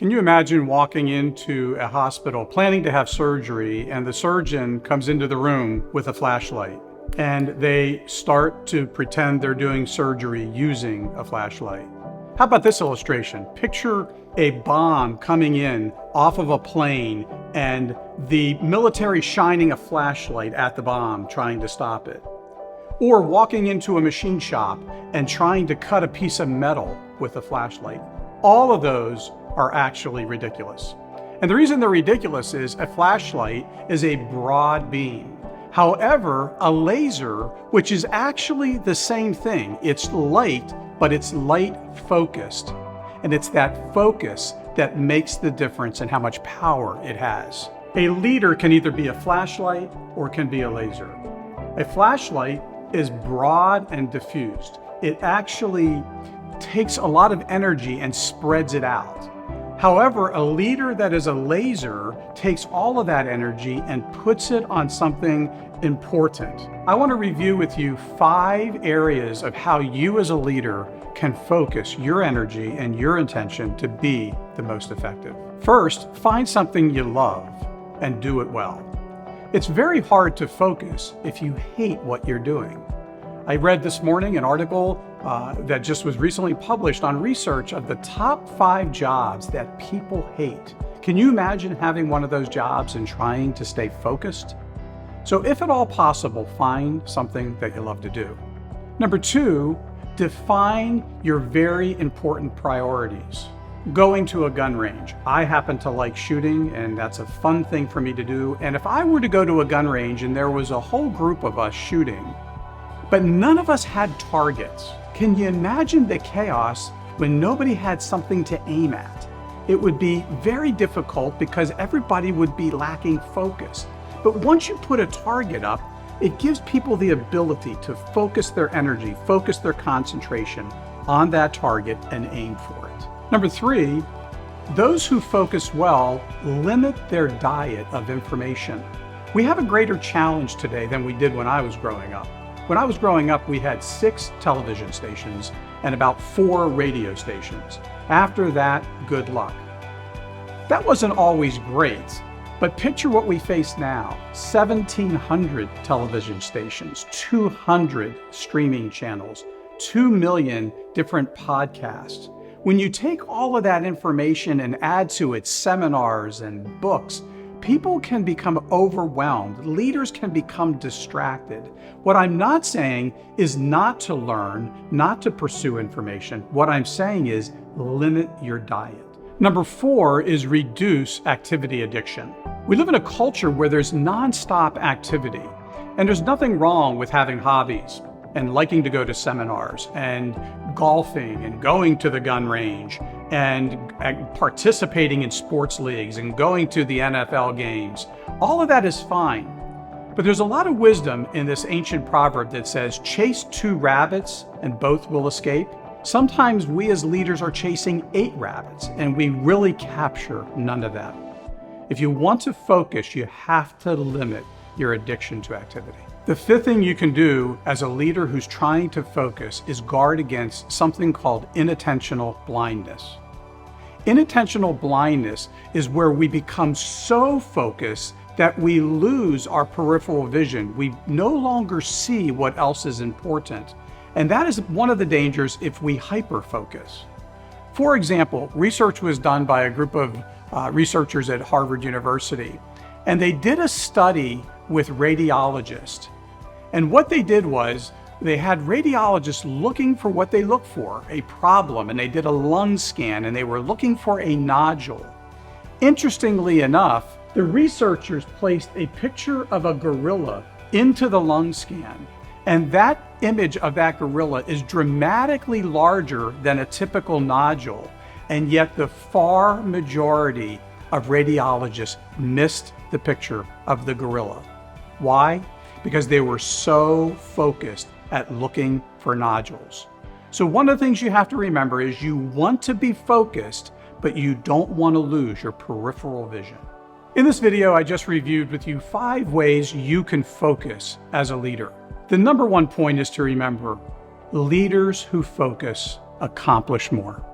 Can you imagine walking into a hospital planning to have surgery, and the surgeon comes into the room with a flashlight and they start to pretend they're doing surgery using a flashlight? How about this illustration? Picture a bomb coming in off of a plane and the military shining a flashlight at the bomb trying to stop it. Or walking into a machine shop and trying to cut a piece of metal with a flashlight. All of those are actually ridiculous. And the reason they're ridiculous is a flashlight is a broad beam. However, a laser, which is actually the same thing, it's light, but it's light focused. And it's that focus that makes the difference in how much power it has. A leader can either be a flashlight or can be a laser. A flashlight is broad and diffused. It actually takes a lot of energy and spreads it out. However, a leader that is a laser takes all of that energy and puts it on something important. I want to review with you 5 areas of how you as a leader can focus your energy and your intention to be the most effective. First, find something you love and do it well. It's very hard to focus if you hate what you're doing. I read this morning an article that just was recently published on research of the top 5 jobs that people hate. Can you imagine having one of those jobs and trying to stay focused? So if at all possible, find something that you love to do. Number 2, define your very important priorities. Going to a gun range. I happen to like shooting, and that's a fun thing for me to do. And if I were to go to a gun range and there was a whole group of us shooting, but none of us had targets, can you imagine the chaos when nobody had something to aim at? It would be very difficult because everybody would be lacking focus. But once you put a target up, it gives people the ability to focus their energy, focus their concentration on that target and aim for it. Number 3, those who focus well limit their diet of information. We have a greater challenge today than we did when I was growing up. When I was growing up, we had 6 television stations and about 4 radio stations. After that, good luck. That wasn't always great, but picture what we face now. 1,700 television stations, 200 streaming channels, 2 million different podcasts. When you take all of that information and add to it seminars and books, people can become overwhelmed. Leaders can become distracted. What I'm not saying is not to learn, not to pursue information. What I'm saying is limit your diet. Number 4 is reduce activity addiction. We live in a culture where there's nonstop activity, and there's nothing wrong with having hobbies and liking to go to seminars and golfing and going to the gun range and participating in sports leagues and going to the NFL games. All of that is fine. But there's a lot of wisdom in this ancient proverb that says, chase 2 rabbits and both will escape. Sometimes we as leaders are chasing 8 rabbits and we really capture none of them. If you want to focus, you have to limit your addiction to activity. The 5th thing you can do as a leader who's trying to focus is guard against something called inattentional blindness. Inattentional blindness is where we become so focused that we lose our peripheral vision. We no longer see what else is important. And that is one of the dangers if we hyper-focus. For example, research was done by a group of researchers at Harvard University, and they did a study with radiologists. And what they did was they had radiologists looking for what they look for, a problem, and they did a lung scan and they were looking for a nodule. Interestingly enough, the researchers placed a picture of a gorilla into the lung scan, and that image of that gorilla is dramatically larger than a typical nodule, and yet the far majority of radiologists missed the picture of the gorilla. Why? Because they were so focused at looking for nodules. So one of the things you have to remember is you want to be focused, but you don't want to lose your peripheral vision. In this video, I just reviewed with you 5 ways you can focus as a leader. The number 1 point is to remember, leaders who focus accomplish more.